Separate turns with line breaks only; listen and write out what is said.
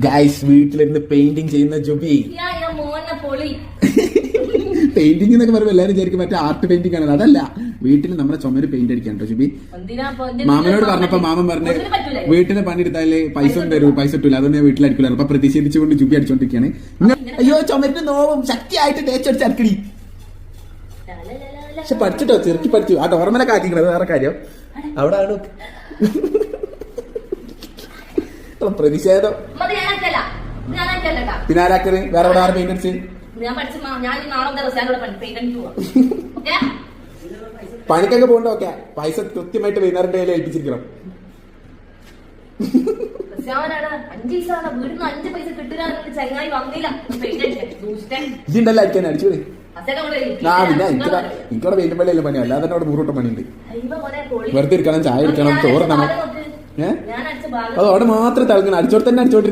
Guys വീട്ടിലിരുന്ന് painting ചെയ്യുന്ന Jubi. Painting എന്നൊക്കെ പറയുമ്പോൾ എല്ലാവരും വിചാരിക്കും മറ്റേ ആർട്ട് പെയിന്റിംഗ് ആണ്. അതല്ല, വീട്ടിൽ നമ്മുടെ ചുമര് പെയിന്റ് അടിക്കാൻ കേട്ടോ ജുബി. മാമനോട് പറഞ്ഞപ്പോ മാമൻ പറഞ്ഞ് വീട്ടിലെ പണിയെടുത്താല് പൈസ ഒന്നും തരൂ, പൈസ ഇട്ടില്ല, അതുകൊണ്ട് ഞാൻ വീട്ടിലടിക്കില്ല. അപ്പൊ പ്രതിഷേധിച്ചുകൊണ്ട് ജുബി അടിച്ചോണ്ടിരിക്കുകയാണ്. അയ്യോ ചുമരിന് നോവും, ശക്തിയായിട്ട് തേച്ചടിച്ച് അരക്കടി. പക്ഷെ പഠിച്ചിട്ടോ, ചെറുക്കി പഠിച്ചു. ആ ഡോർമലൊക്കെ ആക്കിക്കണത് വേറെ കാര്യം. അവിടെ ആണ് പ്രതിഷേധം. പിന്നെ ആരാക്കണ് വേറെ അവിടെ ആറ് പെയിന്റ് അടിച്ച് പണിക്കൊക്കെ പോകണ്ട. ഓക്കെ, പൈസ കൃത്യമായിട്ട് വൈകുന്നേരം കയ്യിൽ ഏൽപ്പിച്ചിരിക്കണം. ഇതുണ്ടല്ലോ അടിക്കാൻ അടിച്ചോളി. പിന്നെ എനിക്കവിടെ പെയിന്റ് പള്ളിയല്ലേ പണി, അല്ലാതെ അവിടെ 100 വട്ടം പണിയുണ്ട്. വെറുതെ ഇരിക്കണം, ചായ ഇരിക്കണം, ചോറിടണം. അത് അവിടെ മാത്രം തിളങ്ങണം. അടിച്ചോട്ട് തന്നെ അടിച്ചോട്ട്